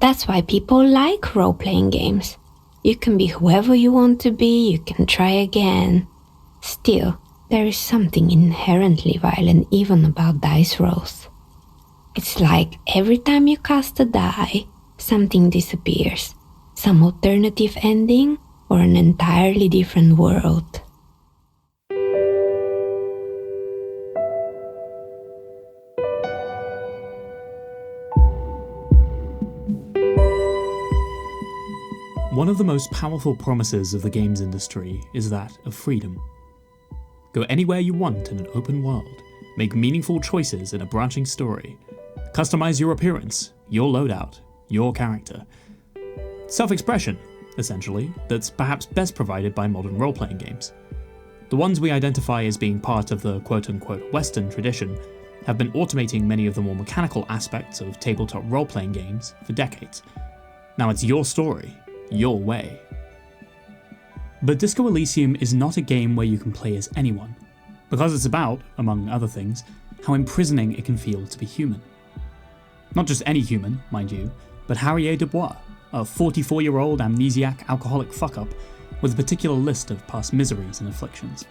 That's why people like role-playing games. You can be whoever you want to be, you can try again. Still, there is something inherently violent even about dice rolls. It's like every time you cast a die, something disappears. Some alternative ending or an entirely different world. One of the most powerful promises of the games industry is that of freedom. Go anywhere you want in an open world, make meaningful choices in a branching story, customize your appearance, your loadout, your character. Self-expression, essentially, that's perhaps best provided by modern role-playing games. The ones we identify as being part of the quote-unquote Western tradition have been automating many of the more mechanical aspects of tabletop role-playing games for decades. Now it's your story, your way. But Disco Elysium is not a game where you can play as anyone, because it's about, among other things, how imprisoning it can feel to be human. Not just any human, mind you, but Harriet Dubois, a 44-year-old amnesiac alcoholic fuck-up with a particular list of past miseries and afflictions.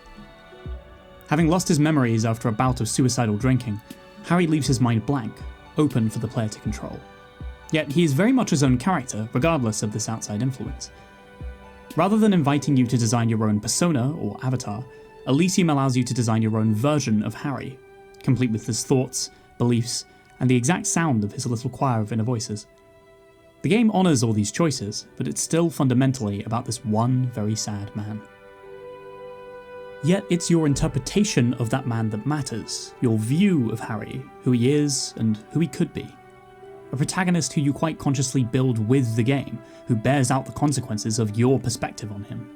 Having lost his memories after a bout of suicidal drinking, Harry leaves his mind blank, open for the player to control. Yet he is very much his own character, regardless of this outside influence. Rather than inviting you to design your own persona or avatar, Elysium allows you to design your own version of Harry, complete with his thoughts, beliefs, and the exact sound of his little choir of inner voices. The game honours all these choices, but it's still fundamentally about this one very sad man. Yet it's your interpretation of that man that matters, your view of Harry, who he is and who he could be. A protagonist who you quite consciously build with the game, who bears out the consequences of your perspective on him.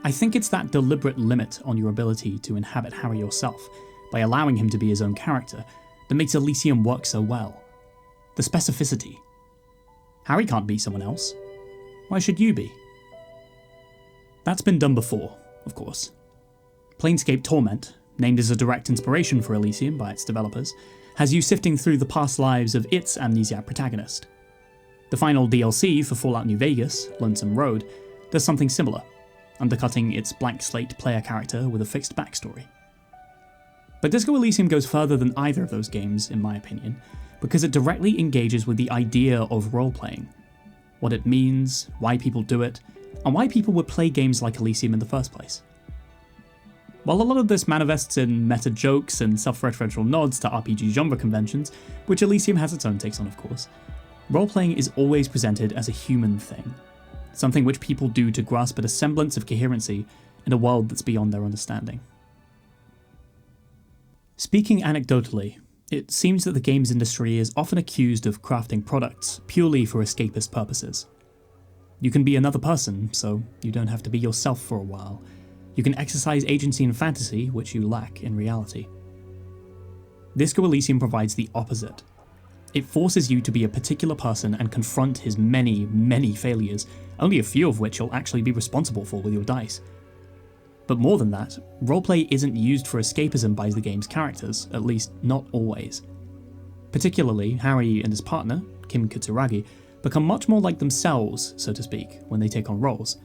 I think it's that deliberate limit on your ability to inhabit Harry yourself, by allowing him to be his own character, that makes Elysium work so well. The specificity. Harry can't be someone else. Why should you be? That's been done before, of course. Planescape Torment, named as a direct inspiration for Elysium by its developers, has you sifting through the past lives of its amnesiac protagonist. The final DLC for Fallout New Vegas, Lonesome Road, does something similar, undercutting its blank slate player character with a fixed backstory. But Disco Elysium goes further than either of those games, in my opinion, because it directly engages with the idea of role-playing, what it means, why people do it, and why people would play games like Elysium in the first place. While a lot of this manifests in meta jokes and self-referential nods to RPG genre conventions, which Elysium has its own takes on of course, role-playing is always presented as a human thing, something which people do to grasp at a semblance of coherency in a world that's beyond their understanding. Speaking anecdotally, it seems that the games industry is often accused of crafting products purely for escapist purposes. You can be another person, so you don't have to be yourself for a while. You can exercise agency in fantasy, which you lack in reality. Disco Elysium provides the opposite. It forces you to be a particular person and confront his many, many failures, only a few of which you'll actually be responsible for with your dice. But more than that, roleplay isn't used for escapism by the game's characters, at least not always. Particularly, Harry and his partner, Kim Kitsuragi, become much more like themselves, so to speak, when they take on roles.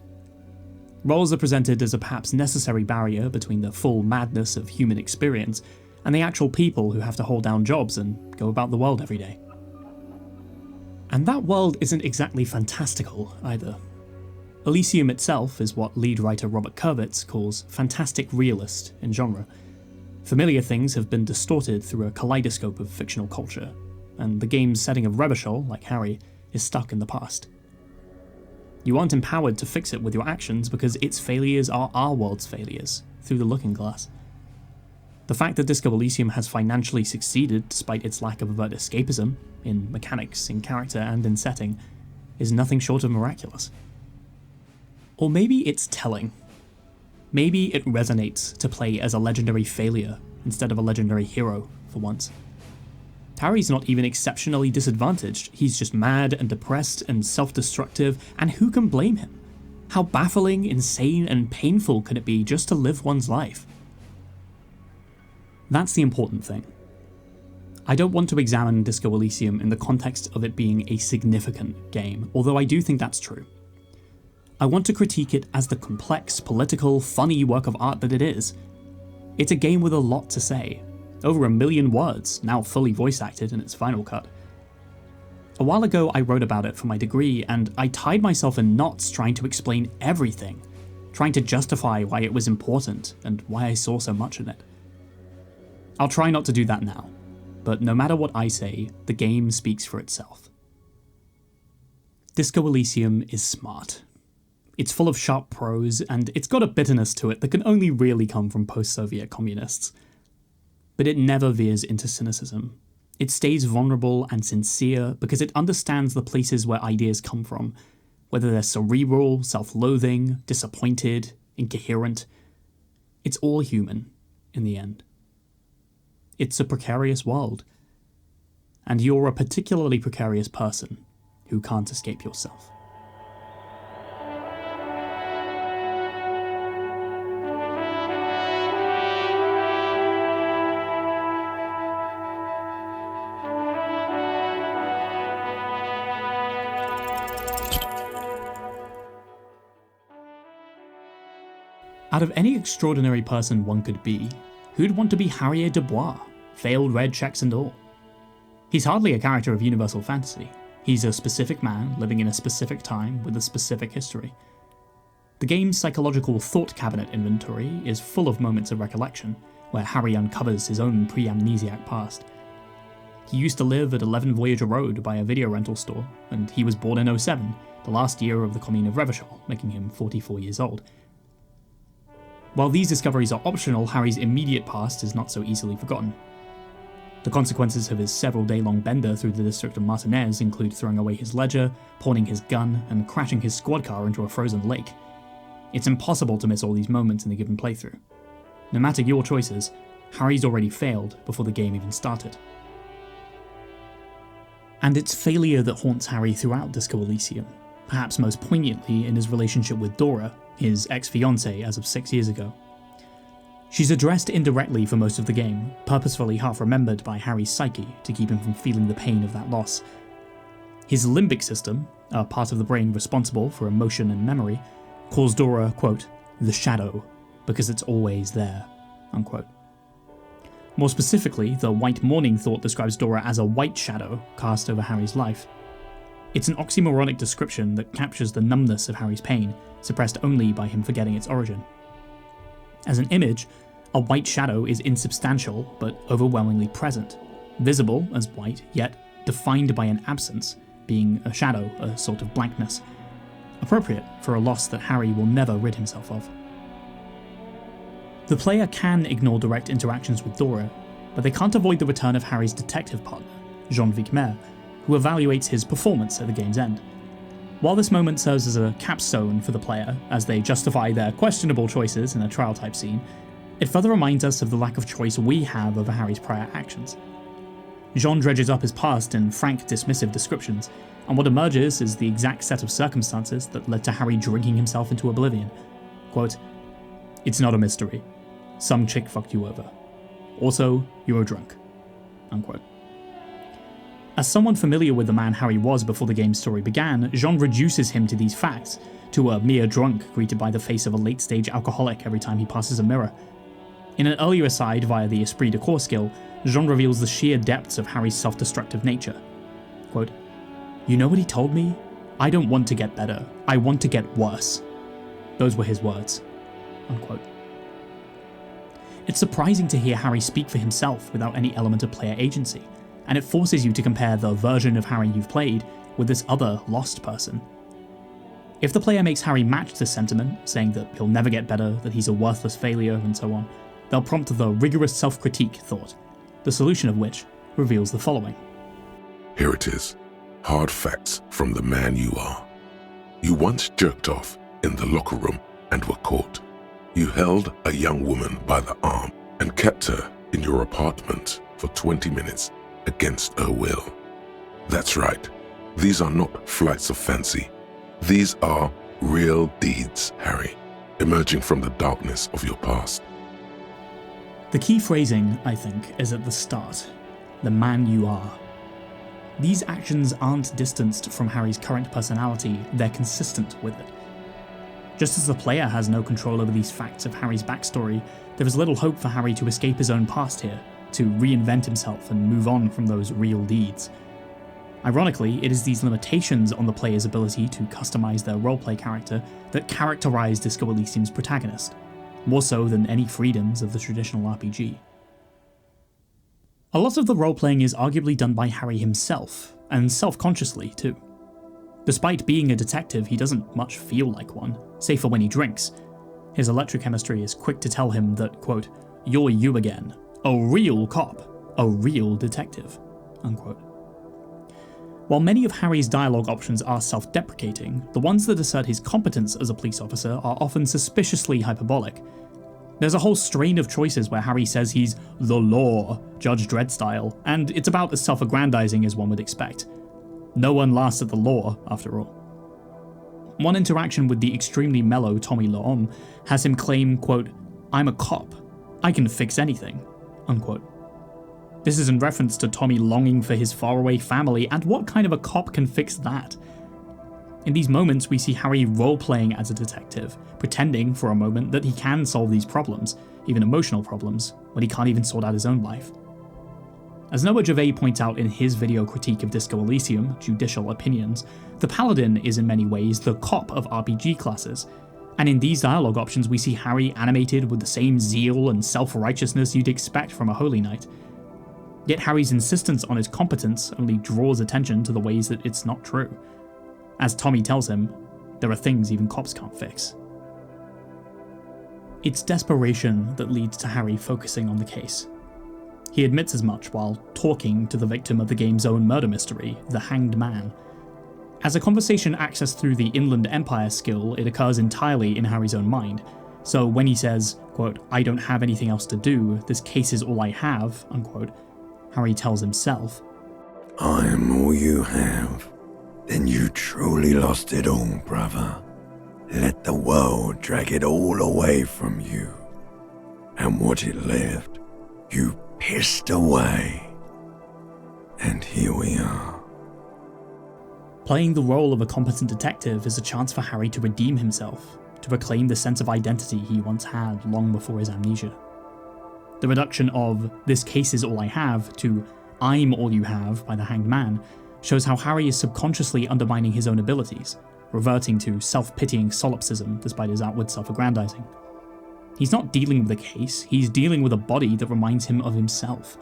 Roles are presented as a perhaps necessary barrier between the full madness of human experience and the actual people who have to hold down jobs and go about the world every day. And that world isn't exactly fantastical either. Elysium itself is what lead writer Robert Kurwitz calls fantastic realist in genre. Familiar things have been distorted through a kaleidoscope of fictional culture, and the game's setting of Rebishol, like Harry, is stuck in the past. You aren't empowered to fix it with your actions because its failures are our world's failures, through the looking glass. The fact that Disco Elysium has financially succeeded despite its lack of overt escapism, in mechanics, in character, and in setting, is nothing short of miraculous. Or maybe it's telling. Maybe it resonates to play as a legendary failure instead of a legendary hero, for once. Harry's not even exceptionally disadvantaged, he's just mad and depressed and self-destructive, and who can blame him? How baffling, insane, and painful can it be just to live one's life? That's the important thing. I don't want to examine Disco Elysium in the context of it being a significant game, although I do think that's true. I want to critique it as the complex, political, funny work of art that it is. It's a game with a lot to say. Over 1 million words, now fully voice acted in its final cut. A while ago I wrote about it for my degree, and I tied myself in knots trying to explain everything, trying to justify why it was important and why I saw so much in it. I'll try not to do that now, but no matter what I say, the game speaks for itself. Disco Elysium is smart. It's full of sharp prose, and it's got a bitterness to it that can only really come from post-Soviet communists. But it never veers into cynicism. It stays vulnerable and sincere because it understands the places where ideas come from, whether they're cerebral, self-loathing, disappointed, incoherent. It's all human, in the end. It's a precarious world. And you're a particularly precarious person who can't escape yourself. Out of any extraordinary person one could be, who'd want to be Harrier Dubois, failed red checks and all? He's hardly a character of universal fantasy. He's a specific man living in a specific time with a specific history. The game's psychological thought cabinet inventory is full of moments of recollection, where Harry uncovers his own pre-amnesiac past. He used to live at 11 Voyager Road by a video rental store, and he was born in 07, the last year of the Commune of Revachol, making him 44 years old. While these discoveries are optional, Harry's immediate past is not so easily forgotten. The consequences of his several day-long bender through the district of Martinez include throwing away his ledger, pawning his gun, and crashing his squad car into a frozen lake. It's impossible to miss all these moments in a given playthrough. No matter your choices, Harry's already failed before the game even started. And it's failure that haunts Harry throughout Disco Elysium, perhaps most poignantly in his relationship with Dora, his ex-fiancée as of 6 years ago. She's addressed indirectly for most of the game, purposefully half-remembered by Harry's psyche to keep him from feeling the pain of that loss. His limbic system, a part of the brain responsible for emotion and memory, calls Dora, quote, the shadow, because it's always there, unquote. More specifically, the White Morning thought describes Dora as a white shadow cast over Harry's life. It's an oxymoronic description that captures the numbness of Harry's pain, suppressed only by him forgetting its origin. As an image, a white shadow is insubstantial but overwhelmingly present, visible as white, yet defined by an absence, being a shadow, a sort of blankness, appropriate for a loss that Harry will never rid himself of. The player can ignore direct interactions with Dora, but they can't avoid the return of Harry's detective partner, Jean Vicmer, who evaluates his performance at the game's end. While this moment serves as a capstone for the player, as they justify their questionable choices in a trial-type scene, it further reminds us of the lack of choice we have over Harry's prior actions. Jean dredges up his past in frank, dismissive descriptions, and what emerges is the exact set of circumstances that led to Harry drinking himself into oblivion. Quote, "It's not a mystery. Some chick fucked you over. Also, you were drunk." Unquote. As someone familiar with the man Harry was before the game's story began, Jean reduces him to these facts, to a mere drunk greeted by the face of a late-stage alcoholic every time he passes a mirror. In an earlier aside via the esprit de corps skill, Jean reveals the sheer depths of Harry's self-destructive nature. Quote, "You know what he told me? I don't want to get better. I want to get worse." Those were his words. Unquote. It's surprising to hear Harry speak for himself without any element of player agency, and it forces you to compare the version of Harry you've played with this other lost person. If the player makes Harry match this sentiment, saying that he'll never get better, that he's a worthless failure, and so on, they'll prompt the rigorous self-critique thought, the solution of which reveals the following. Here it is, hard facts from the man you are. You once jerked off in the locker room and were caught. You held a young woman by the arm and kept her in your apartment for 20 minutes against her will. That's right, these are not flights of fancy. These are real deeds, Harry, emerging from the darkness of your past. The key phrasing, I think, is at the start. the man you are. These actions aren't distanced from Harry's current personality, they're consistent with it. Just as the player has no control over these facts of Harry's backstory, there is little hope for Harry to escape his own past here, to reinvent himself and move on from those real deeds. Ironically, it is these limitations on the player's ability to customize their roleplay character that characterize Disco Elysium's protagonist, more so than any freedoms of the traditional RPG. A lot of the roleplaying is arguably done by Harry himself, and self-consciously too. Despite being a detective, he doesn't much feel like one, save for when he drinks. His electrochemistry is quick to tell him that, quote, "You're you again, a real cop, a real detective," unquote. While many of Harry's dialogue options are self-deprecating, the ones that assert his competence as a police officer are often suspiciously hyperbolic. There's a whole strain of choices where Harry says he's the law, Judge Dredd style, and it's about as self-aggrandizing as one would expect. No one laughs at the law, after all. One interaction with the extremely mellow Tommy Lahomme has him claim, quote, "I'm a cop. I can fix anything," unquote. This is in reference to Tommy longing for his faraway family, and what kind of a cop can fix that? In these moments, we see Harry role-playing as a detective, pretending for a moment that he can solve these problems, even emotional problems, when he can't even sort out his own life. As Noah Gervais points out in his video critique of Disco Elysium, Judicial Opinions, the Paladin is in many ways the cop of RPG classes, and in these dialogue options we see Harry animated with the same zeal and self-righteousness you'd expect from a Holy Knight. Yet Harry's insistence on his competence only draws attention to the ways that it's not true. As Tommy tells him, there are things even cops can't fix. It's desperation that leads to Harry focusing on the case. He admits as much while talking to the victim of the game's own murder mystery, the Hanged Man. As a conversation accessed through the Inland Empire skill, it occurs entirely in Harry's own mind. So when he says, quote, "I don't have anything else to do, this case is all I have," unquote, Harry tells himself, "I am all you have. Then you truly lost it all, brother. Let the world drag it all away from you. And what it left, you pissed away. And here we are." Playing the role of a competent detective is a chance for Harry to redeem himself, to reclaim the sense of identity he once had long before his amnesia. The reduction of "this case is all I have" to "I'm all you have" by the Hanged Man shows how Harry is subconsciously undermining his own abilities, reverting to self-pitying solipsism despite his outward self-aggrandizing. He's not dealing with a case, he's dealing with a body that reminds him of himself.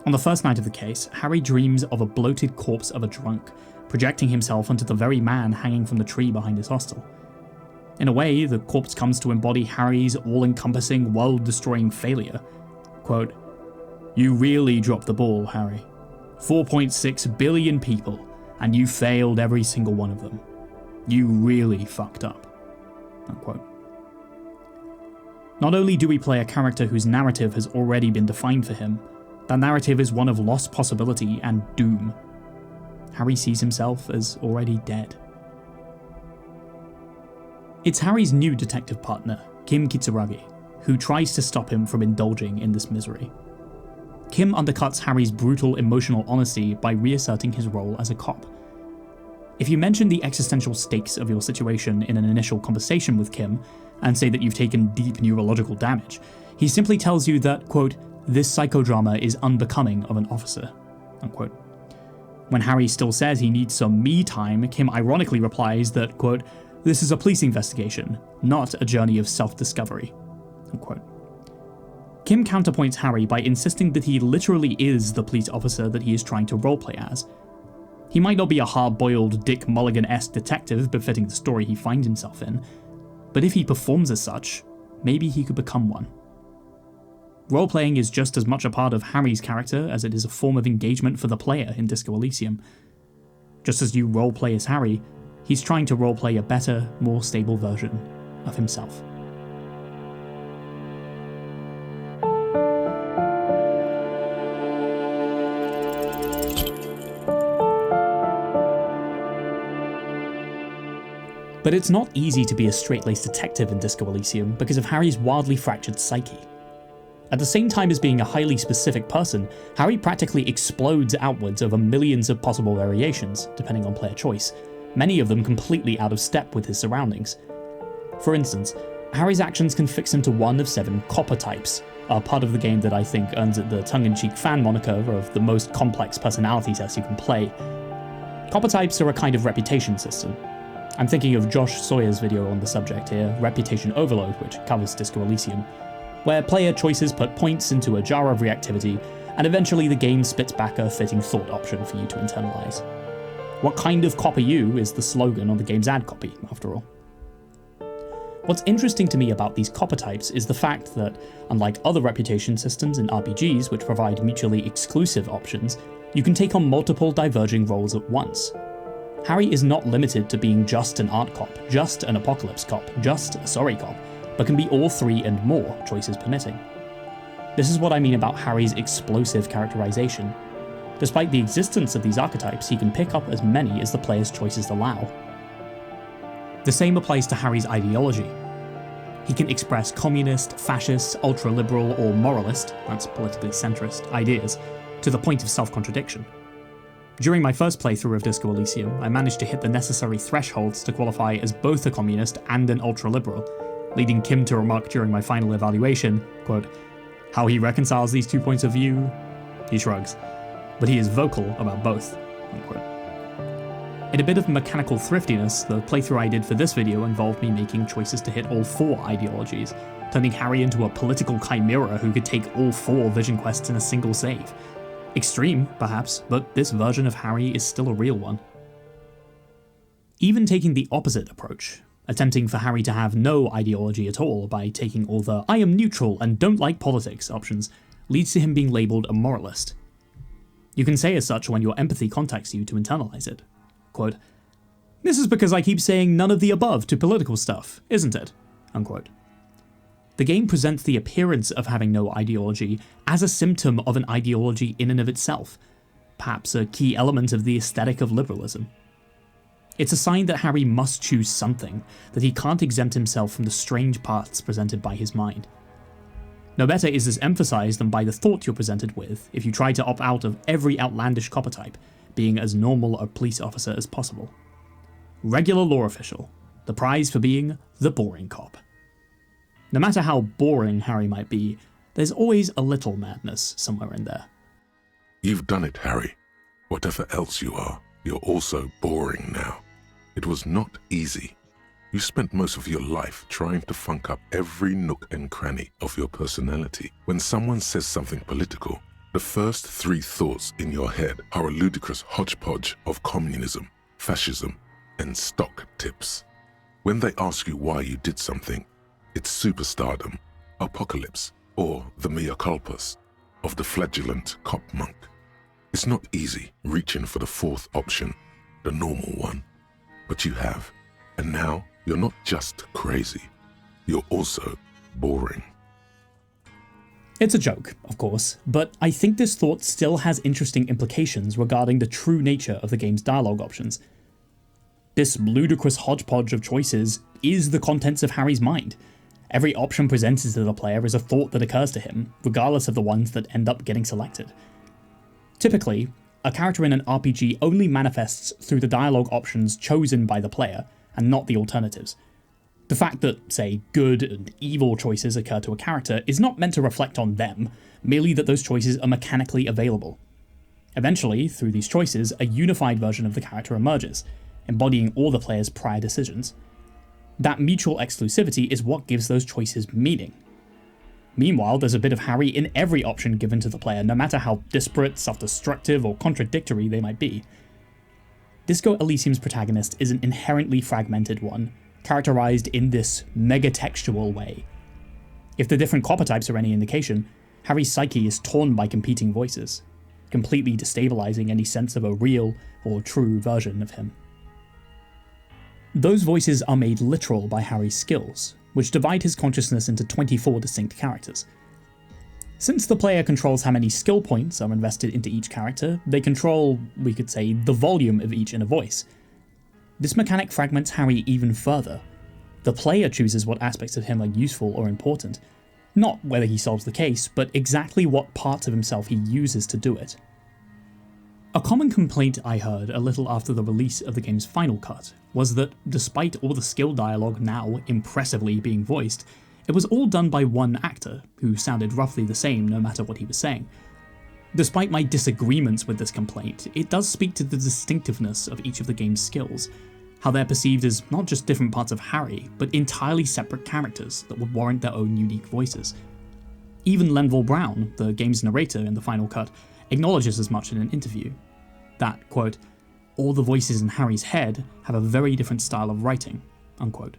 On the first night of the case, Harry dreams of a bloated corpse of a drunk, projecting himself onto the very man hanging from the tree behind his hostel. In a way, the corpse comes to embody Harry's all-encompassing, world-destroying failure. Quote, "You really dropped the ball, Harry. 4.6 billion people, and you failed every single one of them. You really fucked up," unquote. Not only do we play a character whose narrative has already been defined for him, that narrative is one of lost possibility and doom. Harry sees himself as already dead. It's Harry's new detective partner, Kim Kitsuragi, who tries to stop him from indulging in this misery. Kim undercuts Harry's brutal emotional honesty by reasserting his role as a cop. If you mention the existential stakes of your situation in an initial conversation with Kim, and say that you've taken deep neurological damage, he simply tells you that, quote, "this psychodrama is unbecoming of an officer," unquote. When Harry still says he needs some me time, Kim ironically replies that, quote, "this is a police investigation, not a journey of self-discovery," unquote. Kim counterpoints Harry by insisting that he literally is the police officer that he is trying to roleplay as. He might not be a hard-boiled Dick Mulligan-esque detective befitting the story he finds himself in, but if he performs as such, maybe he could become one. Roleplaying is just as much a part of Harry's character as it is a form of engagement for the player in Disco Elysium. Just as you roleplay as Harry, he's trying to roleplay a better, more stable version of himself. But it's not easy to be a straight-laced detective in Disco Elysium because of Harry's wildly fractured psyche. At the same time as being a highly specific person, Harry practically explodes outwards over millions of possible variations, depending on player choice, many of them completely out of step with his surroundings. For instance, Harry's actions can fix him to one of 7 copper types, a part of the game that I think earns it the tongue-in-cheek fan moniker of the most complex personality test you can play. Copper types are a kind of reputation system. I'm thinking of Josh Sawyer's video on the subject here, Reputation Overload, which covers Disco Elysium, where player choices put points into a jar of reactivity, and eventually the game spits back a fitting thought option for you to internalize. What kind of cop are you is the slogan on the game's ad copy, after all. What's interesting to me about these copper types is the fact that, unlike other reputation systems in RPGs which provide mutually exclusive options, you can take on multiple diverging roles at once. Harry is not limited to being just an art cop, just an apocalypse cop, just a sorry cop, but can be all 3 and more, choices permitting. This is what I mean about Harry's explosive characterization. Despite the existence of these archetypes, he can pick up as many as the player's choices allow. The same applies to Harry's ideology. He can express communist, fascist, ultra-liberal, or moralist, that's politically centrist, ideas, to the point of self-contradiction. During my first playthrough of Disco Elysium, I managed to hit the necessary thresholds to qualify as both a communist and an ultra-liberal, leading Kim to remark during my final evaluation, quote, "How he reconciles these 2 points of view? He shrugs. But he is vocal about both," unquote. In a bit of mechanical thriftiness, the playthrough I did for this video involved me making choices to hit all 4 ideologies, turning Harry into a political chimera who could take all 4 vision quests in a single save. Extreme, perhaps, but this version of Harry is still a real one. Even taking the opposite approach, attempting for Harry to have no ideology at all by taking all the "I am neutral and don't like politics" options, leads to him being labelled a moralist. You can say as such when your empathy contacts you to internalize it. Quote, "This is because I keep saying none of the above to political stuff, isn't it?" Unquote. The game presents the appearance of having no ideology as a symptom of an ideology in and of itself, perhaps a key element of the aesthetic of liberalism. It's a sign that Harry must choose something, that he can't exempt himself from the strange paths presented by his mind. No better is this emphasized than by the thought you're presented with if you try to opt out of every outlandish copper type, being as normal a police officer as possible. Regular law official, the prize for being the boring cop. No matter how boring Harry might be, there's always a little madness somewhere in there. You've done it, Harry. Whatever else you are, you're also boring now. It was not easy. You spent most of your life trying to funk up every nook and cranny of your personality. When someone says something political, the first 3 thoughts in your head are a ludicrous hodgepodge of communism, fascism, and stock tips. When they ask you why you did something, it's superstardom, apocalypse, or the mea culpas of the flagellant cop monk. It's not easy reaching for the 4th option, the normal one, but you have, and now you're not just crazy, you're also boring. It's a joke, of course, but I think this thought still has interesting implications regarding the true nature of the game's dialogue options. This ludicrous hodgepodge of choices is the contents of Harry's mind. Every option presented to the player is a thought that occurs to him, regardless of the ones that end up getting selected. Typically, a character in an RPG only manifests through the dialogue options chosen by the player, and not the alternatives. The fact that, say, good and evil choices occur to a character is not meant to reflect on them, merely that those choices are mechanically available. Eventually, through these choices, a unified version of the character emerges, embodying all the player's prior decisions. That mutual exclusivity is what gives those choices meaning. Meanwhile, there's a bit of Harry in every option given to the player, no matter how disparate, self-destructive, or contradictory they might be. Disco Elysium's protagonist is an inherently fragmented one, characterized in this megatextual way. If the different copper types are any indication, Harry's psyche is torn by competing voices, completely destabilizing any sense of a real or true version of him. Those voices are made literal by Harry's skills, which divide his consciousness into 24 distinct characters. Since the player controls how many skill points are invested into each character, they control, we could say, the volume of each inner voice. This mechanic fragments Harry even further. The player chooses what aspects of him are useful or important, Not whether he solves the case, but exactly what parts of himself he uses to do it. A common complaint I heard a little after the release of the game's final cut was that, despite all the skill dialogue now impressively being voiced, it was all done by one actor, who sounded roughly the same no matter what he was saying. Despite my disagreements with this complaint, it does speak to the distinctiveness of each of the game's skills, how they're perceived as not just different parts of Harry, but entirely separate characters that would warrant their own unique voices. Even Lenville Brown, the game's narrator in the final cut, acknowledges as much in an interview. That, quote, all the voices in Harry's head have a very different style of writing, unquote.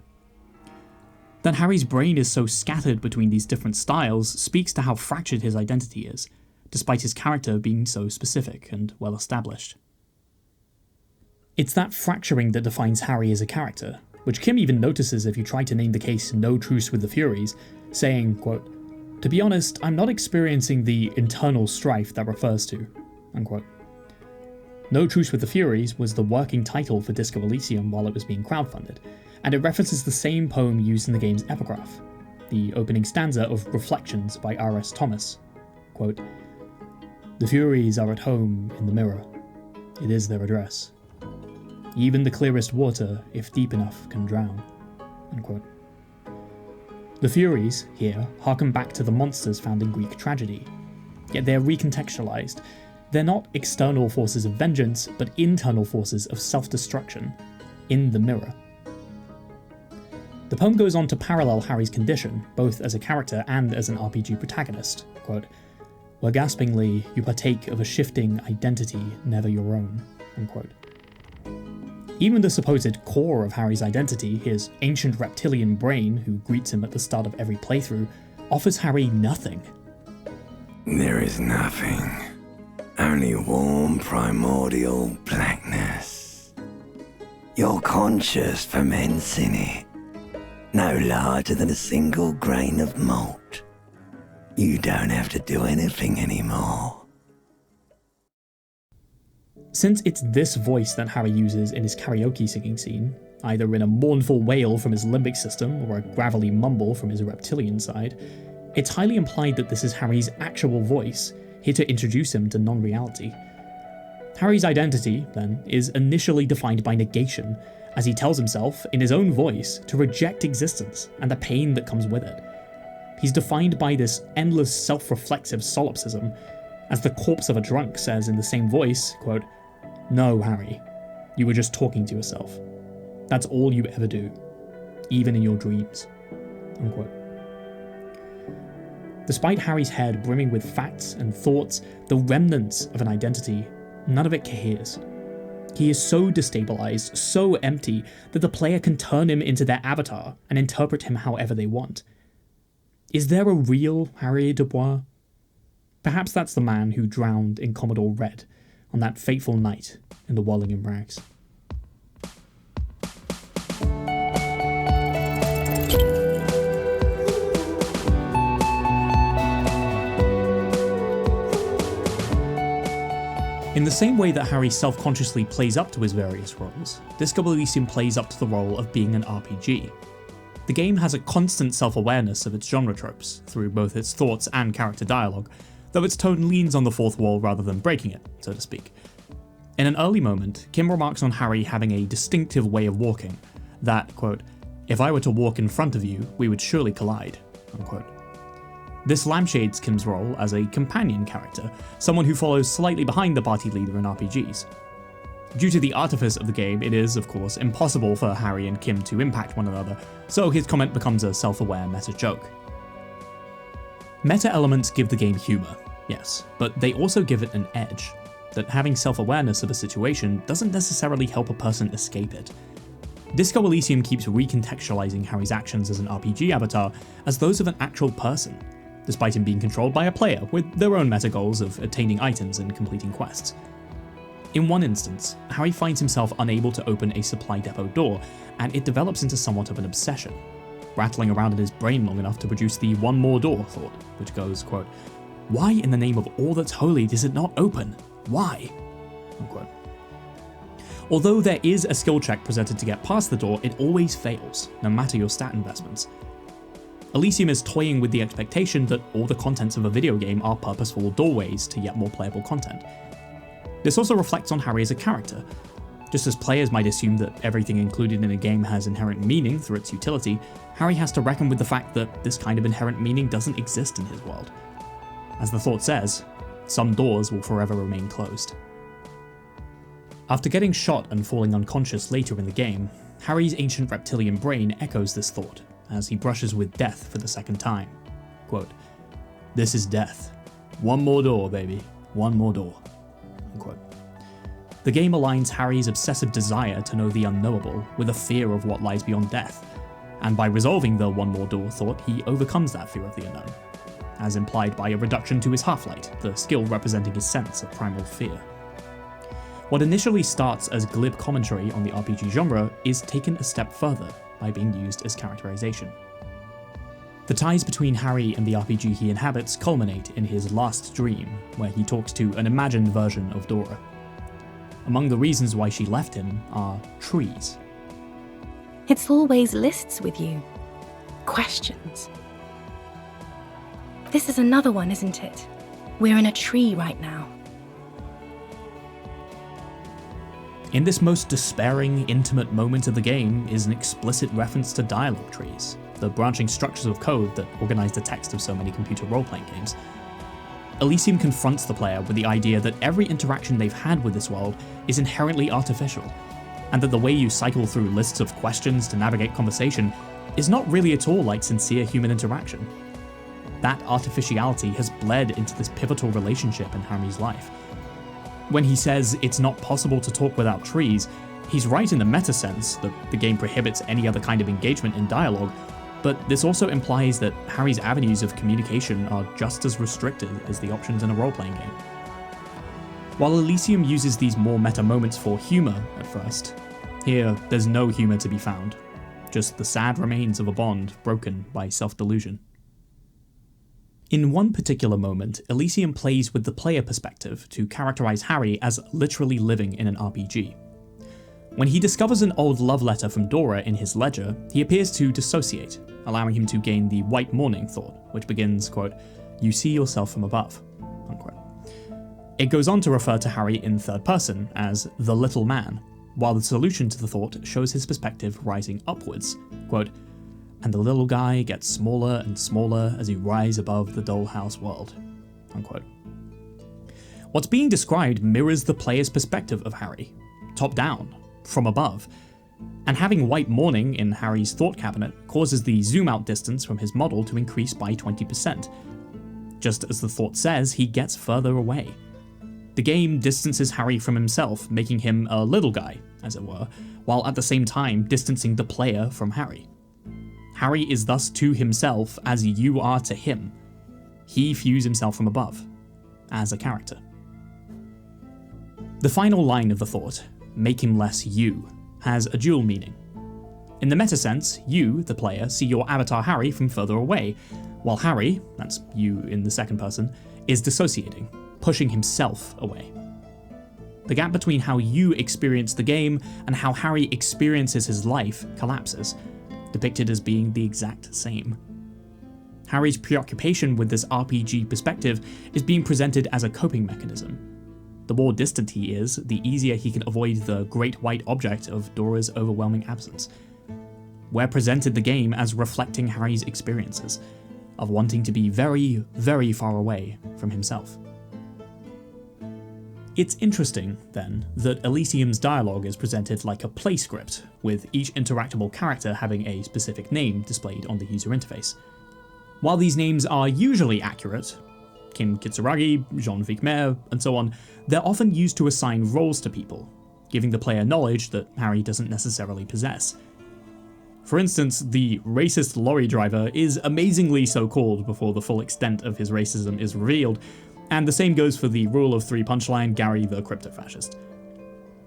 That Harry's brain is so scattered between these different styles speaks to how fractured his identity is, despite his character being so specific and well established. It's that fracturing that defines Harry as a character, which Kim even notices if you try to name the case No Truce with the Furies, saying, quote, to be honest, I'm not experiencing the internal strife that refers to, unquote. No Truce with the Furies was the working title for Disco Elysium while it was being crowdfunded, and it references the same poem used in the game's Epigraph, the opening stanza of Reflections by R.S. Thomas. Quote, the Furies are at home in the mirror. It is their address. Even the clearest water, if deep enough, can drown. Unquote. The Furies, here, harken back to the monsters found in Greek tragedy. Yet they're recontextualized. They're not external forces of vengeance, but internal forces of self-destruction, in the mirror. The poem goes on to parallel Harry's condition, both as a character and as an RPG protagonist. Quote, where gaspingly you partake of a shifting identity never your own. Unquote. Even the supposed core of Harry's identity, his ancient reptilian brain who greets him at the start of every playthrough, offers Harry nothing. There is nothing. Only warm primordial blackness. Your conscious ferments in it. No larger than a single grain of malt. You don't have to do anything anymore. Since it's this voice that Harry uses in his karaoke singing scene, either in a mournful wail from his limbic system or a gravelly mumble from his reptilian side, it's highly implied that this is Harry's actual voice, here to introduce him to non-reality. Harry's identity, then, is initially defined by negation, as he tells himself, in his own voice, to reject existence and the pain that comes with it. He's defined by this endless self-reflexive solipsism, as the corpse of a drunk says in the same voice, quote, no, Harry, you were just talking to yourself. That's all you ever do, even in your dreams, unquote. Despite Harry's head brimming with facts and thoughts, the remnants of an identity, none of it coheres. He is so destabilized, so empty, that the player can turn him into their avatar and interpret him however they want. Is there a real Harry Dubois? Perhaps that's the man who drowned in Commodore Red on that fateful night in the Wallingham Rags. In the same way that Harry self-consciously plays up to his various roles, Disco Elysium plays up to the role of being an RPG. The game has a constant self-awareness of its genre tropes, through both its thoughts and character dialogue, though its tone leans on the fourth wall rather than breaking it, so to speak. In an early moment, Kim remarks on Harry having a distinctive way of walking, that, quote, if I were to walk in front of you, we would surely collide, unquote. This lampshades Kim's role as a companion character, someone who follows slightly behind the party leader in RPGs. Due to the artifice of the game, it is, of course, impossible for Harry and Kim to impact one another, so his comment becomes a self-aware meta-joke. Meta elements give the game humour, yes, but they also give it an edge, that having self-awareness of a situation doesn't necessarily help a person escape it. Disco Elysium keeps recontextualizing Harry's actions as an RPG avatar as those of an actual person, despite him being controlled by a player with their own meta goals of attaining items and completing quests. In one instance, Harry finds himself unable to open a supply depot door, and it develops into somewhat of an obsession, rattling around in his brain long enough to produce the one more door thought, which goes, quote, why in the name of all that's holy does it not open? Why? Unquote. Although there is a skill check presented to get past the door, it always fails, no matter your stat investments. Elysium is toying with the expectation that all the contents of a video game are purposeful doorways to yet more playable content. This also reflects on Harry as a character. Just as players might assume that everything included in a game has inherent meaning through its utility, Harry has to reckon with the fact that this kind of inherent meaning doesn't exist in his world. As the thought says, some doors will forever remain closed. After getting shot and falling unconscious later in the game, Harry's ancient reptilian brain echoes this thought as he brushes with death for the second time. Quote, "This is death. One more door, baby. One more door." Unquote. The game aligns Harry's obsessive desire to know the unknowable with a fear of what lies beyond death, and by resolving the one more door thought, he overcomes that fear of the unknown, as implied by a reduction to his half-light, the skill representing his sense of primal fear. What initially starts as glib commentary on the RPG genre is taken a step further by being used as characterization. The ties between Harry and the RPG he inhabits culminate in his last dream, where he talks to an imagined version of Dora. Among the reasons why she left him are trees. It's always lists with you. Questions. This is another one, isn't it? We're in a tree right now. In this most despairing, intimate moment of the game is an explicit reference to dialogue trees, the branching structures of code that organize the text of so many computer role-playing games. Elysium confronts the player with the idea that every interaction they've had with this world is inherently artificial, and that the way you cycle through lists of questions to navigate conversation is not really at all like sincere human interaction. That artificiality has bled into this pivotal relationship in Harry's life. When he says it's not possible to talk without trees, he's right in the meta sense that the game prohibits any other kind of engagement in dialogue, but this also implies that Harry's avenues of communication are just as restricted as the options in a role-playing game. While Elysium uses these more meta moments for humour at first, here there's no humour to be found, just the sad remains of a bond broken by self-delusion. In one particular moment, Elysium plays with the player perspective to characterize Harry as literally living in an RPG. When he discovers an old love letter from Dora in his ledger, he appears to dissociate, allowing him to gain the white morning thought, which begins, quote, "You see yourself from above," unquote. It goes on to refer to Harry in third person as the little man, while the solution to the thought shows his perspective rising upwards, quote, "And the little guy gets smaller and smaller as you rise above the dollhouse world," unquote. What's being described mirrors the player's perspective of Harry, top down, from above, and having white morning in Harry's thought cabinet causes the zoom out distance from his model to increase by 20%. Just as the thought says, he gets further away. The game distances Harry from himself, making him a little guy, as it were, while at the same time distancing the player from Harry. Harry is thus to himself as you are to him. He views himself from above, as a character. The final line of the thought, "make him less you," has a dual meaning. In the meta sense, you, the player, see your avatar Harry from further away, while Harry, that's you in the second person, is dissociating, pushing himself away. The gap between how you experience the game and how Harry experiences his life collapses, depicted as being the exact same. Harry's preoccupation with this RPG perspective is being presented as a coping mechanism. The more distant he is, the easier he can avoid the great white object of Dora's overwhelming absence. We're presented the game as reflecting Harry's experiences, of wanting to be very, very far away from himself. It's interesting, then, that Elysium's dialogue is presented like a play script, with each interactable character having a specific name displayed on the user interface. While these names are usually accurate, Kim Kitsuragi, Jean Vicmer, and so on, they're often used to assign roles to people, giving the player knowledge that Harry doesn't necessarily possess. For instance, the racist lorry driver is amazingly so called before the full extent of his racism is revealed, and the same goes for the rule of three punchline Gary the crypto-fascist.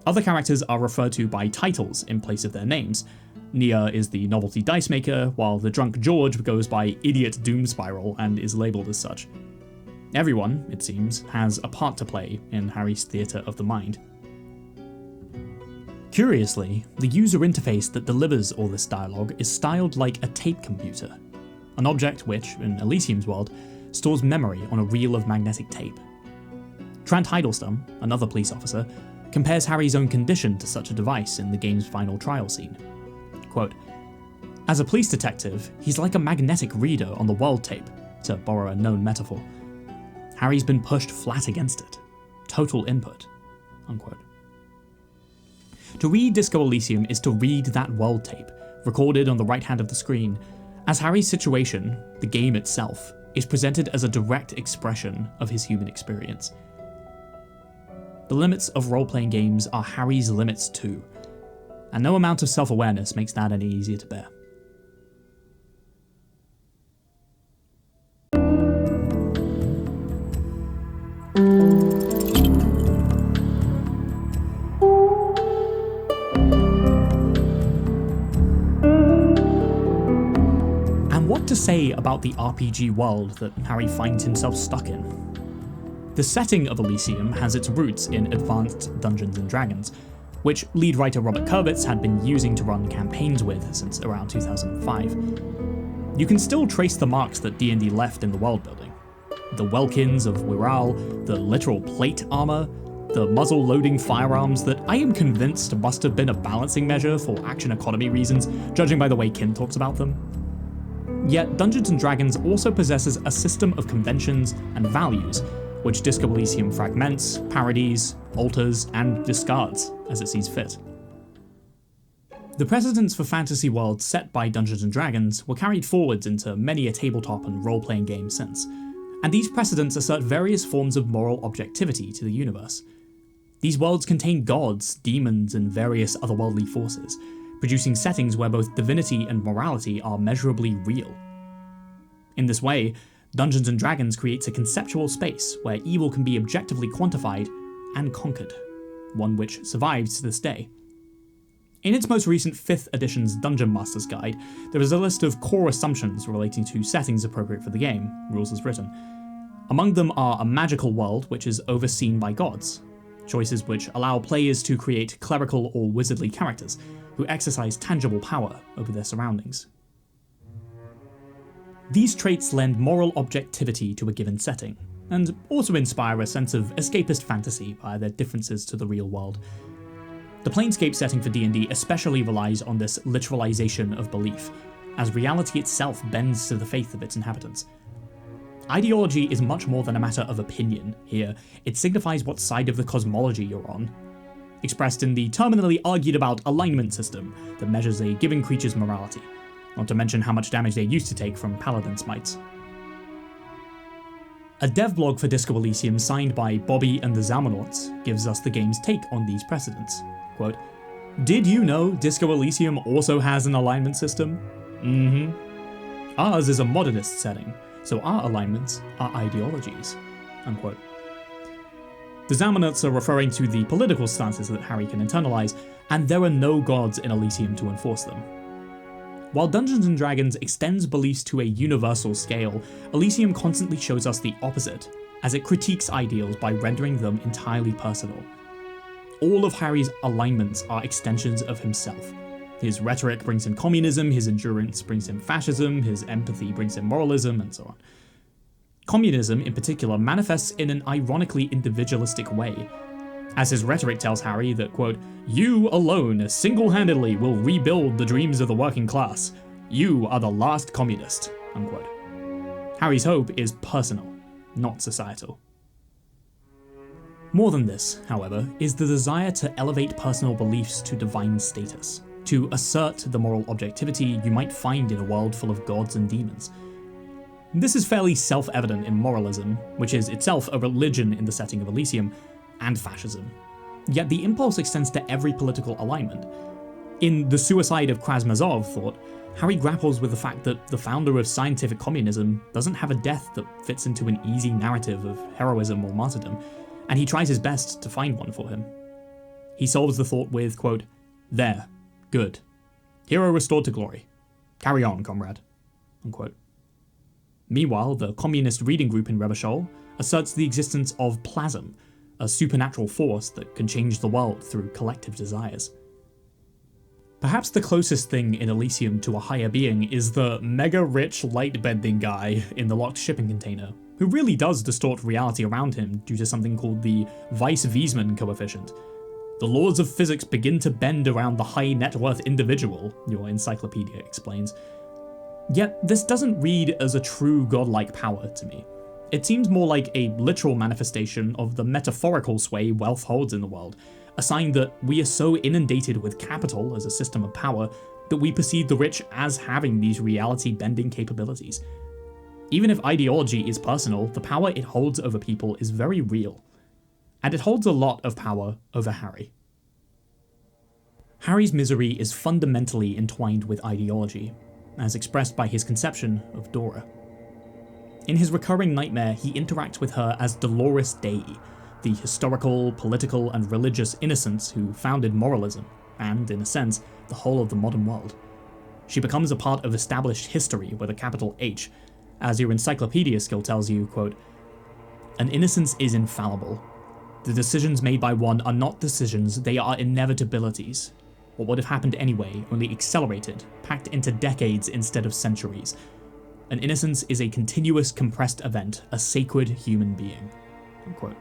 Other characters are referred to by titles in place of their names. Nia is the novelty dice maker, while the drunk George goes by Idiot Doom Spiral and is labelled as such. Everyone, it seems, has a part to play in Harry's theatre of the mind. Curiously, the user interface that delivers all this dialogue is styled like a tape computer. an object which, in Elysium's world, stores memory on a reel of magnetic tape. Trent Hiddleston, another police officer, compares Harry's own condition to such a device in the game's final trial scene. Quote, "As a police detective, he's like a magnetic reader on the world tape, to borrow a known metaphor. Harry's been pushed flat against it. Total input." Unquote. To read Disco Elysium is to read that world tape, recorded on the right hand of the screen, as Harry's situation, the game itself, is presented as a direct expression of his human experience. The limits of role-playing games are Harry's limits too, and no amount of self-awareness makes that any easier to bear. And what to say about the RPG world that Harry finds himself stuck in? The setting of Elysium has its roots in advanced Dungeons & Dragons, which lead writer Robert Kurwitz had been using to run campaigns with since around 2005. You can still trace the marks that D&D left in the world building. The Welkins of Wirral, the literal plate armor, the muzzle-loading firearms that I am convinced must have been a balancing measure for action economy reasons, judging by the way Kin talks about them. Yet Dungeons & Dragons also possesses a system of conventions and values, which Disco Elysium fragments, parodies, alters, and discards as it sees fit. The precedents for fantasy worlds set by Dungeons & Dragons were carried forwards into many a tabletop and role-playing game since, and these precedents assert various forms of moral objectivity to the universe. These worlds contain gods, demons, and various otherworldly forces, producing settings where both divinity and morality are measurably real. In this way, Dungeons & Dragons creates a conceptual space where evil can be objectively quantified and conquered, one which survives to this day. In its most recent 5th edition's Dungeon Master's Guide, there is a list of core assumptions relating to settings appropriate for the game, rules as written. Among them are a magical world which is overseen by gods, choices which allow players to create clerical or wizardly characters who exercise tangible power over their surroundings. These traits lend moral objectivity to a given setting, and also inspire a sense of escapist fantasy by their differences to the real world. The Planescape setting for D&D especially relies on this literalization of belief, as reality itself bends to the faith of its inhabitants. Ideology is much more than a matter of opinion here, it signifies what side of the cosmology you're on, expressed in the terminally argued about alignment system that measures a given creature's morality, not to mention how much damage they used to take from paladin smites. A devblog for Disco Elysium signed by Bobby and the Zalmanauts gives us the game's take on these precedents. Quote, "Did you know Disco Elysium also has an alignment system? Ours is a modernist setting, so our alignments are ideologies." Unquote. The Zalmanauts are referring to the political stances that Harry can internalize, and there are no gods in Elysium to enforce them. While Dungeons & Dragons extends beliefs to a universal scale, Elysium constantly shows us the opposite, as it critiques ideals by rendering them entirely personal. All of Harry's alignments are extensions of himself. His rhetoric brings him communism, his endurance brings him fascism, his empathy brings him moralism, and so on. Communism, in particular, manifests in an ironically individualistic way, as his rhetoric tells Harry that, quote, "You alone, single-handedly, will rebuild the dreams of the working class. You are the last communist," unquote. Harry's hope is personal, not societal. More than this, however, is the desire to elevate personal beliefs to divine status, to assert the moral objectivity you might find in a world full of gods and demons. This is fairly self-evident in moralism, which is itself a religion in the setting of Elysium, and fascism. Yet the impulse extends to every political alignment. In The Suicide of Krasmazov thought, Harry grapples with the fact that the founder of scientific communism doesn't have a death that fits into an easy narrative of heroism or martyrdom, and he tries his best to find one for him. He solves the thought with, quote, "There, good. Hero restored to glory. Carry on, comrade," unquote. Meanwhile, the communist reading group in Rubble asserts the existence of plasm, a supernatural force that can change the world through collective desires. Perhaps the closest thing in Elysium to a higher being is the mega-rich light-bending guy in the locked shipping container, who really does distort reality around him due to something called the Weiss-Wiesmann coefficient. The laws of physics begin to bend around the high-net-worth individual, your encyclopedia explains. Yet this doesn't read as a true godlike power to me. It seems more like a literal manifestation of the metaphorical sway wealth holds in the world, a sign that we are so inundated with capital as a system of power that we perceive the rich as having these reality-bending capabilities. Even if ideology is personal, the power it holds over people is very real. And it holds a lot of power over Harry. Harry's misery is fundamentally entwined with ideology, as expressed by his conception of Dora. In his recurring nightmare, he interacts with her as Dolores Dei, the historical, political, and religious innocents who founded moralism, and, in a sense, the whole of the modern world. She becomes a part of established history with a capital H, as your encyclopedia skill tells you, quote, "An innocence is infallible. The decisions made by one are not decisions, they are inevitabilities. What would have happened anyway, only accelerated, packed into decades instead of centuries. An innocence is a continuous compressed event, a sacred human being." Unquote.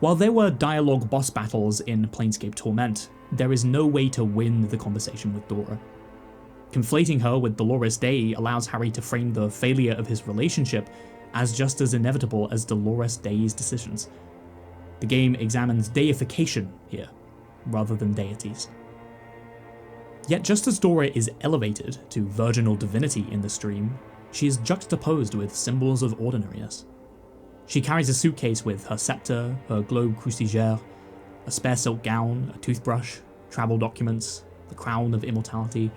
While there were dialogue boss battles in Planescape Torment, there is no way to win the conversation with Dora. Conflating her with Dolores Dei allows Harry to frame the failure of his relationship as just as inevitable as Dolores Dei's decisions. The game examines deification here, rather than deities. Yet just as Dora is elevated to virginal divinity in the stream, she is juxtaposed with symbols of ordinariness. She carries a suitcase with her scepter, her globe crucifix, a spare silk gown, a toothbrush, travel documents, the crown of immortality.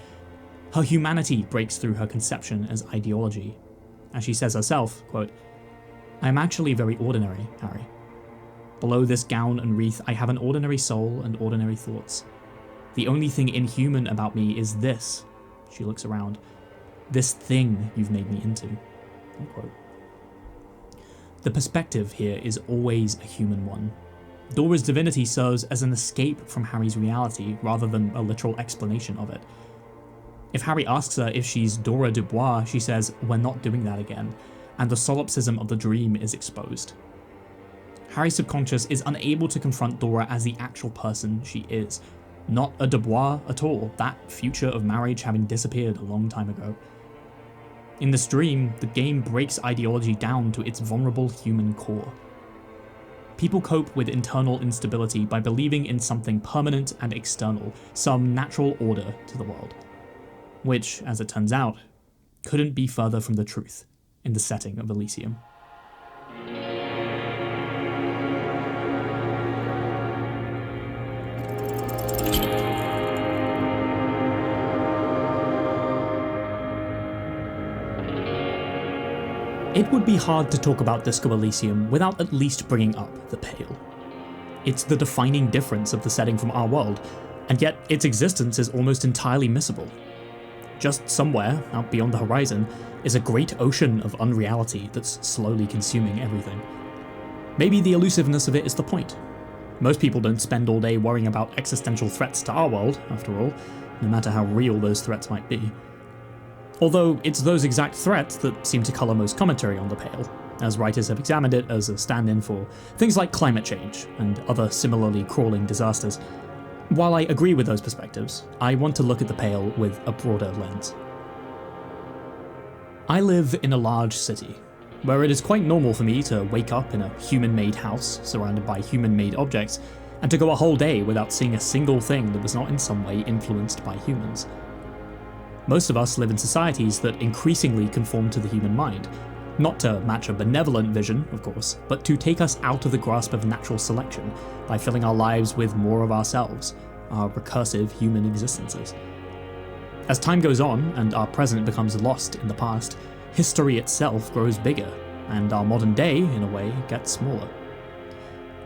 Her humanity breaks through her conception as ideology. As she says herself, quote, "I am actually very ordinary, Harry. Below this gown and wreath, I have an ordinary soul and ordinary thoughts. The only thing inhuman about me is this," she looks around, "this thing you've made me into." Unquote. The perspective here is always a human one. Dora's divinity serves as an escape from Harry's reality rather than a literal explanation of it. If Harry asks her if she's Dora Dubois, she says, "We're not doing that again," and the solipsism of the dream is exposed. Harry's subconscious is unable to confront Dora as the actual person she is, not a Dubois at all, that future of marriage having disappeared a long time ago. In this dream, the game breaks ideology down to its vulnerable human core. People cope with internal instability by believing in something permanent and external, some natural order to the world. Which, as it turns out, couldn't be further from the truth in the setting of Elysium. It would be hard to talk about Disco Elysium without at least bringing up the Pale. It's the defining difference of the setting from our world, and yet its existence is almost entirely missable. Just somewhere, out beyond the horizon, is a great ocean of unreality that's slowly consuming everything. Maybe the elusiveness of it is the point. Most people don't spend all day worrying about existential threats to our world, after all, no matter how real those threats might be. Although it's those exact threats that seem to colour most commentary on the Pale, as writers have examined it as a stand-in for things like climate change and other similarly crawling disasters. While I agree with those perspectives, I want to look at the Pale with a broader lens. I live in a large city, where it is quite normal for me to wake up in a human-made house surrounded by human-made objects, and to go a whole day without seeing a single thing that was not in some way influenced by humans. Most of us live in societies that increasingly conform to the human mind, not to match a benevolent vision, of course, but to take us out of the grasp of natural selection by filling our lives with more of ourselves, our recursive human existences. As time goes on and our present becomes lost in the past, history itself grows bigger, and our modern day, in a way, gets smaller.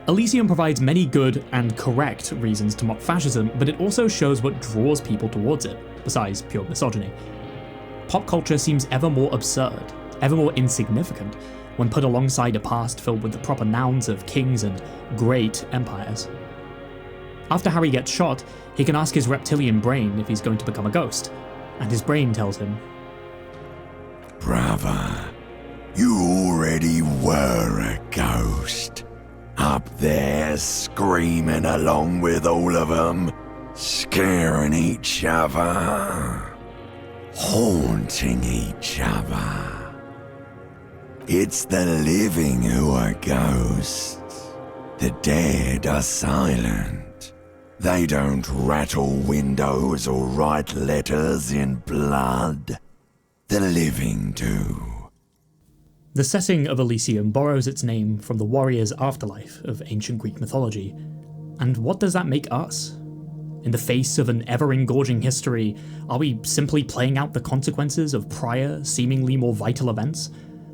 Elysium provides many good and correct reasons to mock fascism, but it also shows what draws people towards it, besides pure misogyny. Pop culture seems ever more absurd, ever more insignificant, when put alongside a past filled with the proper nouns of kings and great empires. After Harry gets shot, he can ask his reptilian brain if he's going to become a ghost, and his brain tells him, Brother, you already were a ghost. Up there screaming along with all of them, scaring each other, haunting each other. It's the living who are ghosts. The dead are silent. They don't rattle windows or write letters in blood. The living do. The setting of Elysium borrows its name from the warrior's afterlife of ancient Greek mythology. And what does that make us? In the face of an ever-engorging history, are we simply playing out the consequences of prior, seemingly more vital events?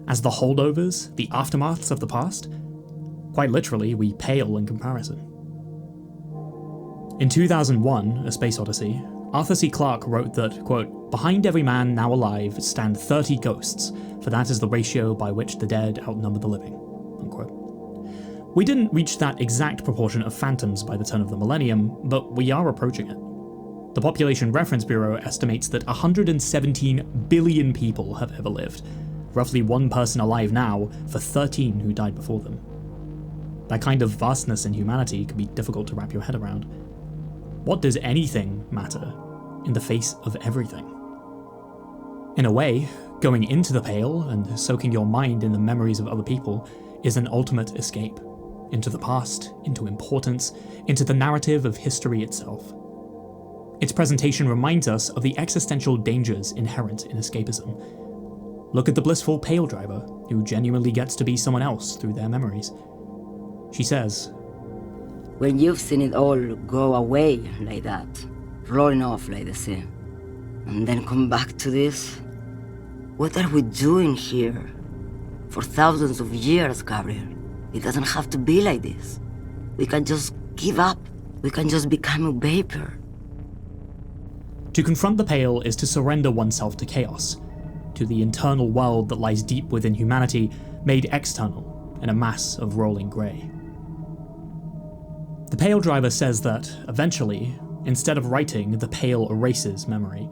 As the holdovers, the aftermaths of the past? Quite literally, we pale in comparison. In 2001, A Space Odyssey, Arthur C. Clarke wrote that, quote, "Behind every man now alive stand 30 ghosts, for that is the ratio by which the dead outnumber the living," unquote. We didn't reach that exact proportion of phantoms by the turn of the millennium, but we are approaching it. The Population Reference Bureau estimates that 117 billion people have ever lived, roughly one person alive now for 13 who died before them. That kind of vastness in humanity can be difficult to wrap your head around. What does anything matter in the face of everything? In a way, going into the Pale and soaking your mind in the memories of other people is an ultimate escape. Into the past, into importance, into the narrative of history itself. Its presentation reminds us of the existential dangers inherent in escapism. Look at the blissful Pale driver, who genuinely gets to be someone else through their memories. She says, "When you've seen it all go away like that, rolling off like the sea, and then come back to this, what are we doing here? For thousands of years, Gabriel. It doesn't have to be like this. We can just give up. We can just become a vapor." To confront the Pale is to surrender oneself to chaos, to the internal world that lies deep within humanity, made external in a mass of rolling grey. The Pale driver says that, eventually, instead of writing, the Pale erases memory.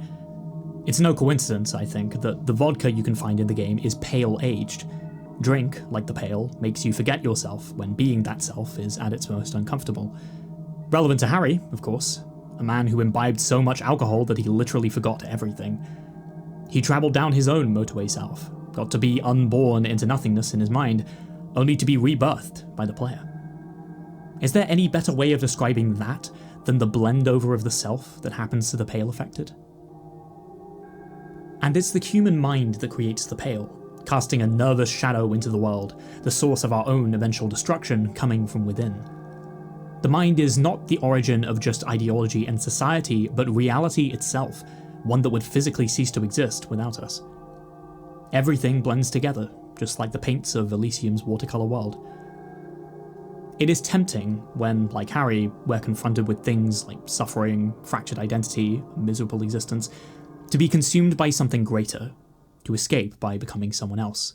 It's no coincidence, I think, that the vodka you can find in the game is pale-aged. Drink, like the Pale, makes you forget yourself when being that self is at its most uncomfortable. Relevant to Harry, of course, a man who imbibed so much alcohol that he literally forgot everything. He travelled down his own motorway self, got to be unborn into nothingness in his mind, only to be rebirthed by the player. Is there any better way of describing that than the blend-over of the self that happens to the Pale affected? And it's the human mind that creates the Pale, casting a nervous shadow into the world, the source of our own eventual destruction coming from within. The mind is not the origin of just ideology and society, but reality itself, one that would physically cease to exist without us. Everything blends together, just like the paints of Elysium's watercolour world. It is tempting when, like Harry, we're confronted with things like suffering, fractured identity, miserable existence, to be consumed by something greater, to escape by becoming someone else.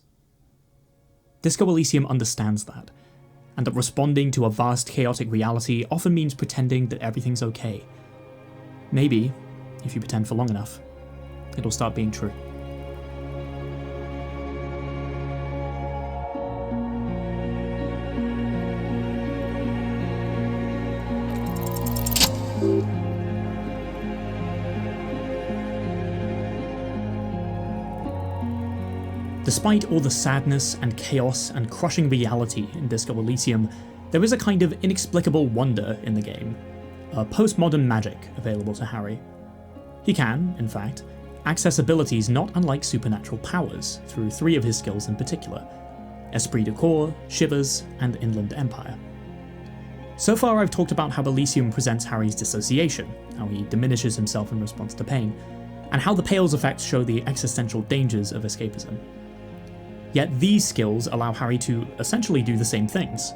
Disco Elysium understands that, and that responding to a vast chaotic reality often means pretending that everything's okay. Maybe, if you pretend for long enough, it'll start being true. Despite all the sadness and chaos and crushing reality in Disco Elysium, there is a kind of inexplicable wonder in the game, a postmodern magic available to Harry. He can, in fact, access abilities not unlike supernatural powers through 3 of his skills in particular: Esprit de Corps, Shivers, and Inland Empire. So far I've talked about how Elysium presents Harry's dissociation, how he diminishes himself in response to pain, and how the Pale's effects show the existential dangers of escapism. Yet these skills allow Harry to essentially do the same things,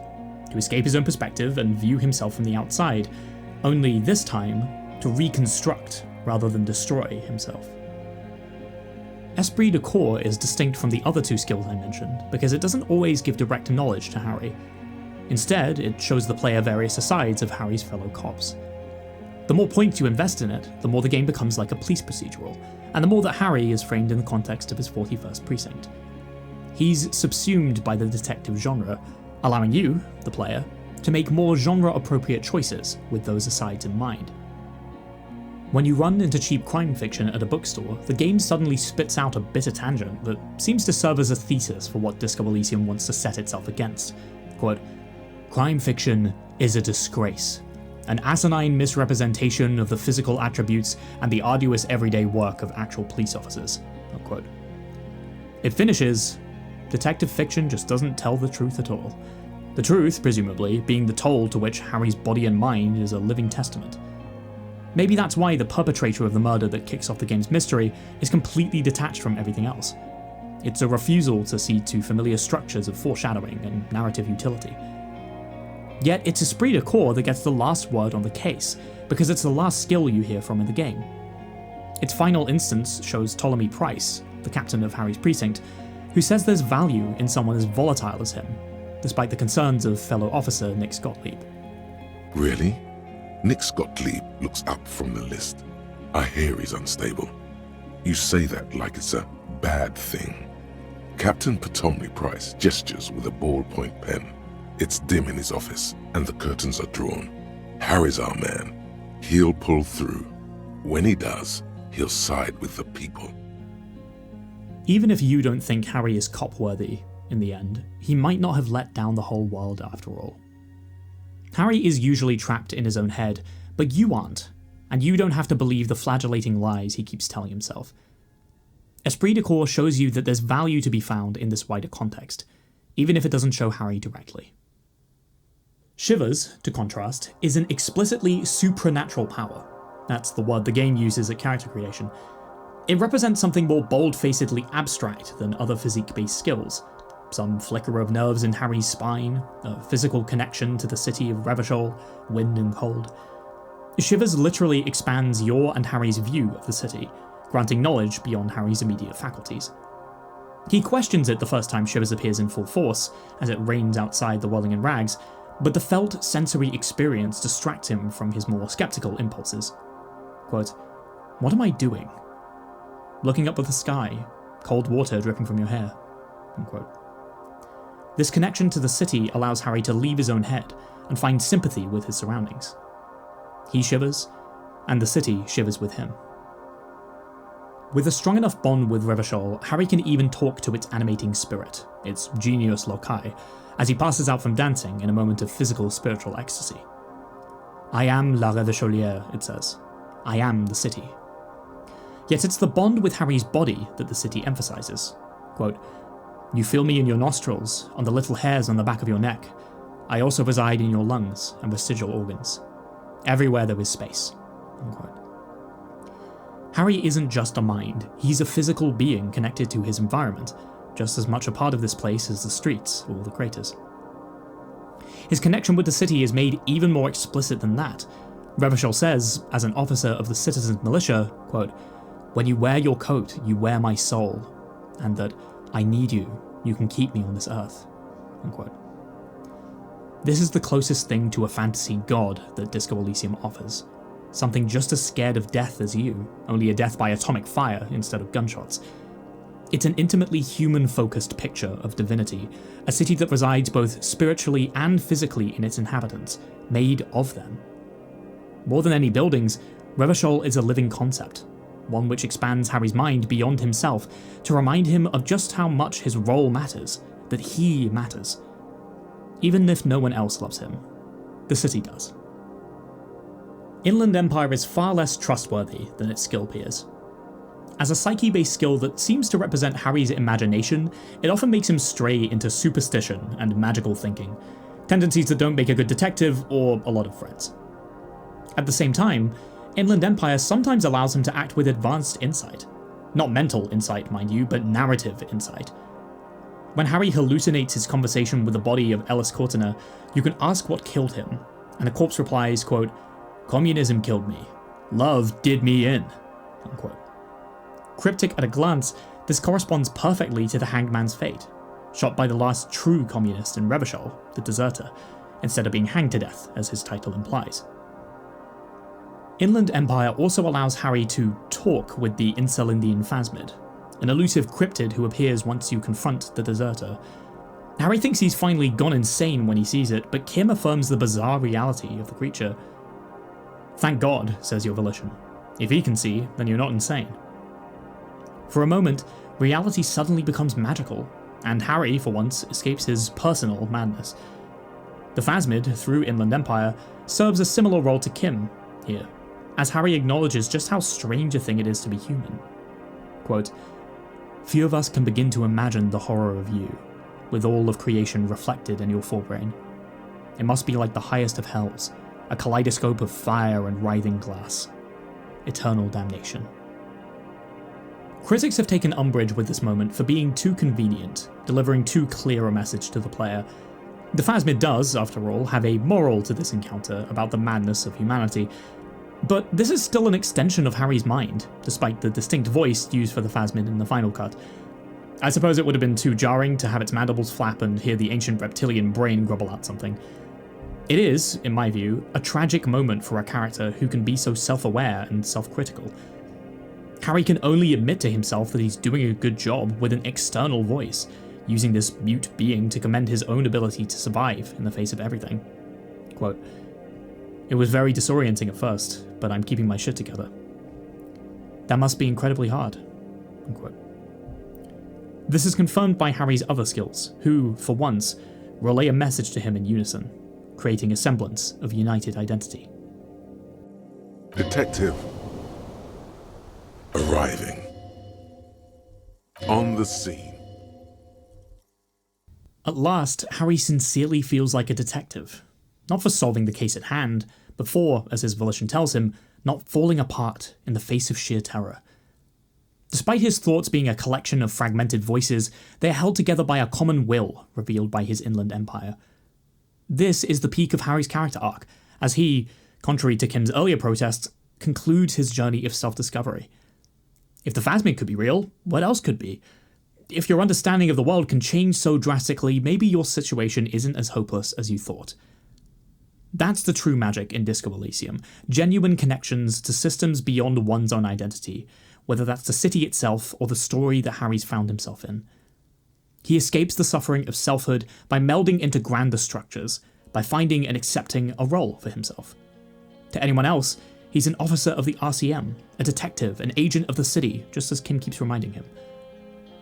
to escape his own perspective and view himself from the outside, only this time to reconstruct rather than destroy himself. Esprit de Corps is distinct from the other 2 skills I mentioned because it doesn't always give direct knowledge to Harry. Instead, it shows the player various asides of Harry's fellow cops. The more points you invest in it, the more the game becomes like a police procedural, and the more that Harry is framed in the context of his 41st precinct. He's subsumed by the detective genre, allowing you, the player, to make more genre-appropriate choices with those asides in mind. When you run into cheap crime fiction at a bookstore, the game suddenly spits out a bitter tangent that seems to serve as a thesis for what Disco Elysium wants to set itself against. Quote, "Crime fiction is a disgrace, an asinine misrepresentation of the physical attributes and the arduous everyday work of actual police officers." Unquote. It finishes, detective fiction just doesn't tell the truth at all. The truth, presumably, being the toll to which Harry's body and mind is a living testament. Maybe that's why the perpetrator of the murder that kicks off the game's mystery is completely detached from everything else. It's a refusal to cede to familiar structures of foreshadowing and narrative utility. Yet it's esprit de corps that gets the last word on the case, because it's the last skill you hear from in the game. Its final instance shows Ptolemy Price, the captain of Harry's precinct, who says there's value in someone as volatile as him, despite the concerns of fellow officer Nick Gottlieb. Really? Nick Gottlieb looks up from the list. I hear he's unstable. You say that like it's a bad thing. Captain Ptolemy Price gestures with a ballpoint pen. It's dim in his office, and the curtains are drawn. Harry's our man. He'll pull through. When he does, he'll side with the people. Even if you don't think Harry is cop-worthy in the end, he might not have let down the whole world after all. Harry is usually trapped in his own head, but you aren't, and you don't have to believe the flagellating lies he keeps telling himself. Esprit de corps shows you that there's value to be found in this wider context, even if it doesn't show Harry directly. Shivers, to contrast, is an explicitly supranatural power. That's the word the game uses at character creation. It represents something more bold-facedly abstract than other physique-based skills. Some flicker of nerves in Harry's spine, a physical connection to the city of Revachol, wind and cold. Shivers literally expands your and Harry's view of the city, granting knowledge beyond Harry's immediate faculties. He questions it the first time Shivers appears in full force, as it rains outside the Whirling in Rags, but the felt sensory experience distracts him from his more skeptical impulses. Quote, "What am I doing? Looking up at the sky, cold water dripping from your hair." Unquote. This connection to the city allows Harry to leave his own head and find sympathy with his surroundings. He shivers, and the city shivers with him. With a strong enough bond with Revachol, Harry can even talk to its animating spirit, its genius loci, as he passes out from dancing in a moment of physical spiritual ecstasy. "I am la Revacholière," it says. "I am the city." Yet it's the bond with Harry's body that the city emphasizes. Quote, "You feel me in your nostrils, on the little hairs on the back of your neck. I also reside in your lungs and vestigial organs. Everywhere there is space." Unquote. Harry isn't just a mind, he's a physical being connected to his environment, just as much a part of this place as the streets or the craters. His connection with the city is made even more explicit than that. Revachol says, as an officer of the citizens' militia, quote, "When you wear your coat, you wear my soul, and that I need you, you can keep me on this earth." Unquote. This is the closest thing to a fantasy god that Disco Elysium offers. Something just as scared of death as you, only a death by atomic fire instead of gunshots. It's an intimately human-focused picture of divinity, a city that resides both spiritually and physically in its inhabitants, made of them. More than any buildings, Revachol is a living concept, one which expands Harry's mind beyond himself to remind him of just how much his role matters, that he matters. Even if no one else loves him, the city does. Inland Empire is far less trustworthy than its skill peers. As a psyche-based skill that seems to represent Harry's imagination, it often makes him stray into superstition and magical thinking, tendencies that don't make a good detective or a lot of friends. At the same time, Inland Empire sometimes allows him to act with advanced insight. Not mental insight, mind you, but narrative insight. When Harry hallucinates his conversation with the body of Ellis Cortiner, you can ask what killed him, and the corpse replies, quote, "Communism killed me. Love did me in." Unquote. Cryptic at a glance, this corresponds perfectly to the Hanged Man's fate. shot by the last true communist in Revachol, the deserter, instead of being hanged to death, as his title implies. Inland Empire also allows Harry to talk with the Incelindian Phasmid, an elusive cryptid who appears once you confront the deserter. Harry thinks he's finally gone insane when he sees it, but Kim affirms the bizarre reality of the creature. "Thank God," says your volition. "If he can see, then you're not insane." For a moment, reality suddenly becomes magical, and Harry, for once, escapes his personal madness. The Phasmid, through Inland Empire, serves a similar role to Kim here, as Harry acknowledges just how strange a thing it is to be human. Quote, "Few of us can begin to imagine the horror of you, with all of creation reflected in your forebrain. It must be like the highest of hells, a kaleidoscope of fire and writhing glass. Eternal damnation." Critics have taken umbrage with this moment for being too convenient, delivering too clear a message to the player. The Phasmid does, after all, have a moral to this encounter about the madness of humanity, but this is still an extension of Harry's mind, despite the distinct voice used for the Phasmid in the final cut. I suppose it would have been too jarring to have its mandibles flap and hear the ancient reptilian brain grumble out something. It is, in my view, a tragic moment for a character who can be so self-aware and self-critical. Harry can only admit to himself that he's doing a good job with an external voice, using this mute being to commend his own ability to survive in the face of everything. Quote, "It was very disorienting at first, but I'm keeping my shit together. That must be incredibly hard." Unquote. This is confirmed by Harry's other skills, who, for once, relay a message to him in unison, creating a semblance of united identity. Detective. Arriving. On the scene. At last, Harry sincerely feels like a detective. Not for solving the case at hand, but for, as his volition tells him, not falling apart in the face of sheer terror. Despite his thoughts being a collection of fragmented voices, they are held together by a common will revealed by his Inland Empire. This is the peak of Harry's character arc, as he, contrary to Kim's earlier protests, concludes his journey of self-discovery. If the Phasmid could be real, what else could be? If your understanding of the world can change so drastically, maybe your situation isn't as hopeless as you thought. That's the true magic in Disco Elysium, genuine connections to systems beyond one's own identity, whether that's the city itself or the story that Harry's found himself in. He escapes the suffering of selfhood by melding into grander structures, by finding and accepting a role for himself. To anyone else, he's an officer of the RCM, a detective, an agent of the city, just as Kim keeps reminding him.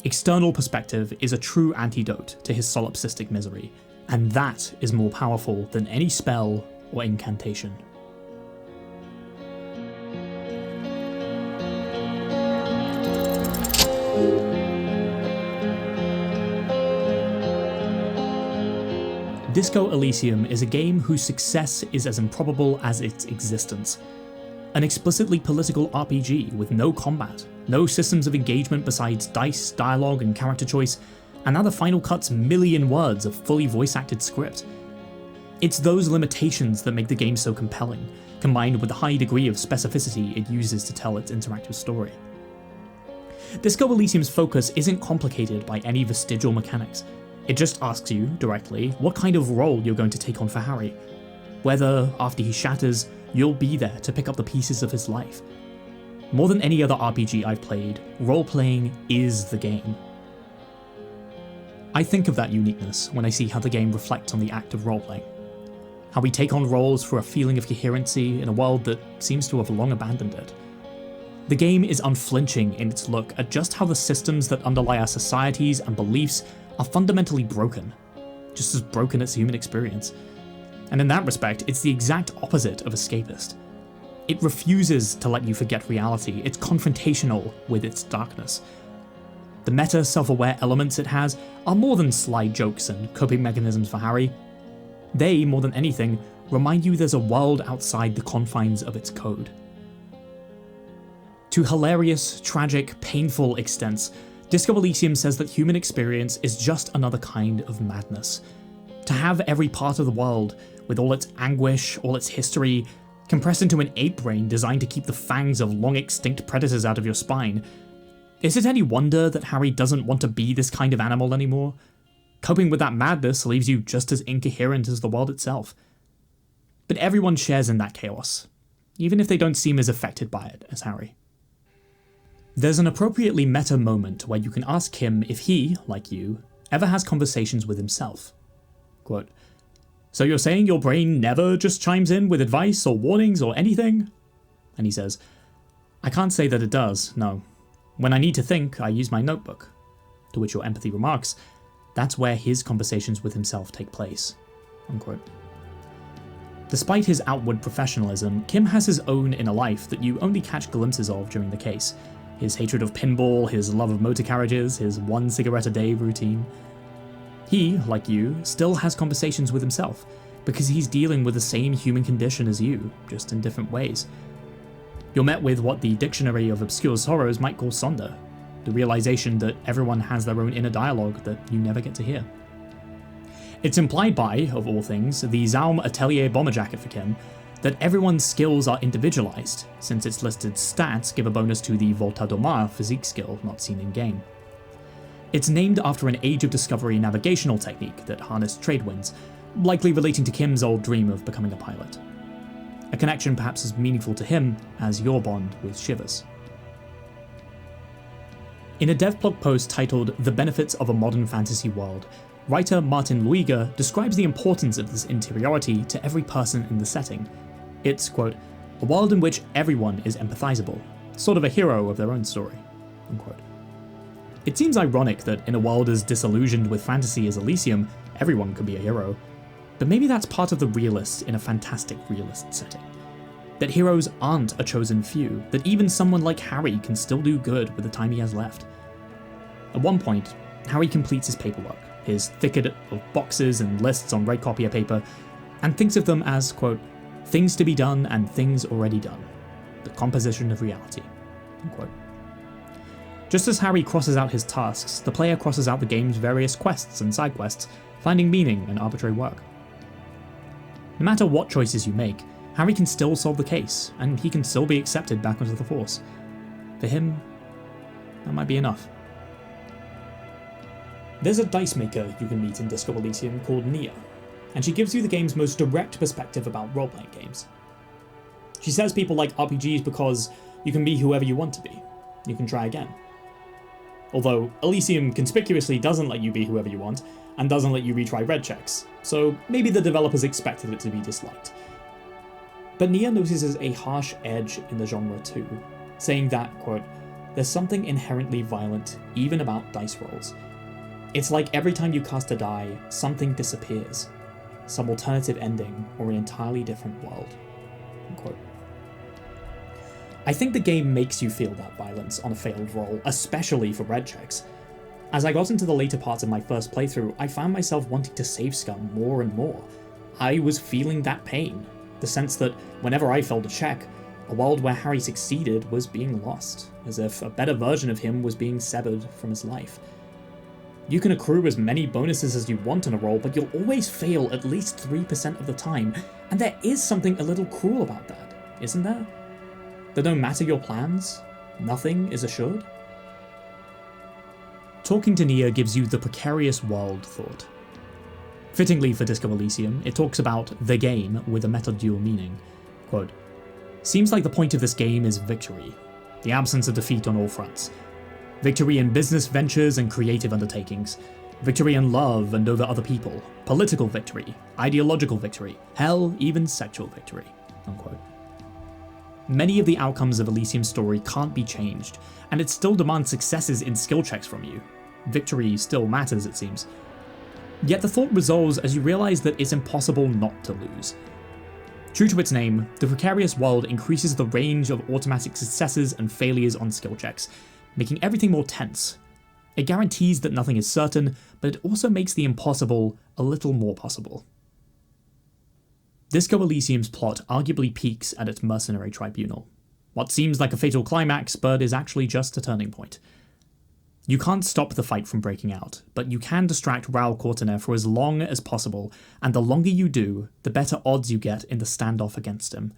External perspective is a true antidote to his solipsistic misery, and that is more powerful than any spell or incantation. Disco Elysium is a game whose success is as improbable as its existence. An explicitly political RPG with no combat, no systems of engagement besides dice, dialogue, and character choice, and now the final cut's million words of fully voice-acted script. It's those limitations that make the game so compelling, combined with the high degree of specificity it uses to tell its interactive story. Disco Elysium's focus isn't complicated by any vestigial mechanics. It just asks you, directly, what kind of role you're going to take on for Harry. Whether, after he shatters, you'll be there to pick up the pieces of his life. More than any other RPG I've played, role-playing is the game. I think of that uniqueness when I see how the game reflects on the act of role-playing. How we take on roles for a feeling of coherency in a world that seems to have long abandoned it. The game is unflinching in its look at just how the systems that underlie our societies and beliefs are fundamentally broken, just as broken as human experience. And in that respect, it's the exact opposite of escapist. It refuses to let you forget reality, it's confrontational with its darkness. The meta, self-aware elements it has are more than sly jokes and coping mechanisms for Harry. They, more than anything, remind you there's a world outside the confines of its code. To hilarious, tragic, painful extents, Disco Elysium says that human experience is just another kind of madness. To have every part of the world, with all its anguish, all its history, compressed into an ape brain designed to keep the fangs of long-extinct predators out of your spine. Is it any wonder that Harry doesn't want to be this kind of animal anymore? Coping with that madness leaves you just as incoherent as the world itself. But everyone shares in that chaos, even if they don't seem as affected by it as Harry. There's an appropriately meta moment where you can ask him if he, like you, ever has conversations with himself. Quote, "So you're saying your brain never just chimes in with advice or warnings or anything?" And he says, "I can't say that it does, no. When I need to think, I use my notebook." To which your empathy remarks, "That's where his conversations with himself take place." Unquote. Despite his outward professionalism, Kim has his own inner life that you only catch glimpses of during the case. His hatred of pinball, his love of motor carriages, his 1 cigarette a day routine. He, like you, still has conversations with himself, because he's dealing with the same human condition as you, just in different ways. You're met with what the Dictionary of Obscure Sorrows might call sonder, the realization that everyone has their own inner dialogue that you never get to hear. It's implied by, of all things, the Zaum Atelier bomber jacket for Kim, that everyone's skills are individualized, since its listed stats give a bonus to the Volta Domar physique skill not seen in-game. It's named after an Age of Discovery navigational technique that harnessed trade winds, likely relating to Kim's old dream of becoming a pilot. A connection perhaps as meaningful to him as your bond with Shivers. In a devblog post titled "The Benefits of a Modern Fantasy World," writer Martin Luiga describes the importance of this interiority to every person in the setting. It's, quote, "a world in which everyone is empathizable, sort of a hero of their own story," unquote. It seems ironic that in a world as disillusioned with fantasy as Elysium, everyone could be a hero. But maybe that's part of the realist in a fantastic realist setting. That heroes aren't a chosen few, that even someone like Harry can still do good with the time he has left. At one point, Harry completes his paperwork, his thicket of boxes and lists on red copier paper, and thinks of them as, quote, "things to be done and things already done. The composition of reality," unquote. Just as Harry crosses out his tasks, the player crosses out the game's various quests and side quests, finding meaning in arbitrary work. No matter what choices you make, Harry can still solve the case, and he can still be accepted back into the Force. For him, that might be enough. There's a dice maker you can meet in Disco Elysium called Nia, and she gives you the game's most direct perspective about role-playing games. She says people like RPGs because you can be whoever you want to be. You can try again. Although Elysium conspicuously doesn't let you be whoever you want, and doesn't let you retry red checks, so maybe the developers expected it to be disliked. But Nia notices a harsh edge in the genre too, saying that, quote, "there's something inherently violent even about dice rolls. It's like every time you cast a die, something disappears. Some alternative ending or an entirely different world," unquote. I think the game makes you feel that violence on a failed roll, especially for red checks. As I got into the later parts of my first playthrough, I found myself wanting to save scum more and more. I was feeling that pain, the sense that whenever I failed a check, a world where Harry succeeded was being lost, as if a better version of him was being severed from his life. You can accrue as many bonuses as you want on a roll, but you'll always fail at least 3% of the time, and there is something a little cruel about that, isn't there? That no matter your plans, nothing is assured? Talking to Nia gives you the precarious world thought. Fittingly for Disco Elysium, it talks about the game with a meta-dual meaning. Quote, "Seems like the point of this game is victory, the absence of defeat on all fronts. Victory in business ventures and creative undertakings. Victory in love and over other people. Political victory, ideological victory, hell, even sexual victory," unquote. Many of the outcomes of Elysium's story can't be changed, and it still demands successes in skill checks from you. Victory still matters, it seems. Yet the thought resolves as you realize that it's impossible not to lose. True to its name, the Precarious world increases the range of automatic successes and failures on skill checks, making everything more tense. It guarantees that nothing is certain, but it also makes the impossible a little more possible. Disco Elysium's plot arguably peaks at its mercenary tribunal. What seems like a fatal climax, but is actually just a turning point. You can't stop the fight from breaking out, but you can distract Raoul Courtenay for as long as possible, and the longer you do, the better odds you get in the standoff against him.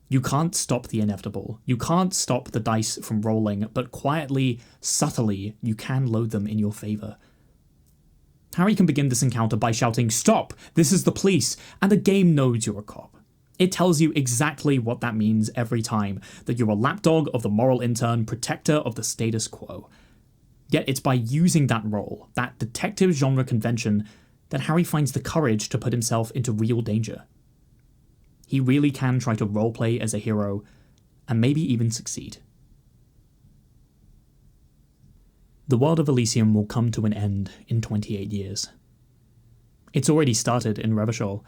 You can't stop the inevitable. You can't stop the dice from rolling, but quietly, subtly, you can load them in your favour. Harry can begin this encounter by shouting, "Stop! This is the police!" and the game knows you're a cop. It tells you exactly what that means every time, that you're a lapdog of the moral intern, protector of the status quo. Yet it's by using that role, that detective genre convention, that Harry finds the courage to put himself into real danger. He really can try to roleplay as a hero, and maybe even succeed. The world of Elysium will come to an end in 28 years. It's already started in Revachol.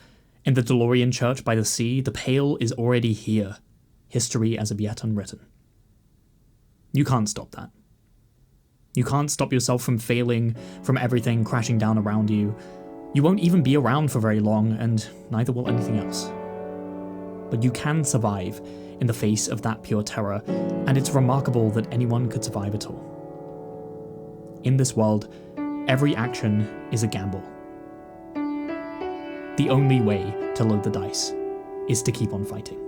In the DeLorean church by the sea, the Pale is already here, history as of yet unwritten. You can't stop that. You can't stop yourself from failing, from everything crashing down around you. You won't even be around for very long, and neither will anything else. But you can survive in the face of that pure terror, and it's remarkable that anyone could survive at all. In this world, every action is a gamble. The only way to load the dice is to keep on fighting.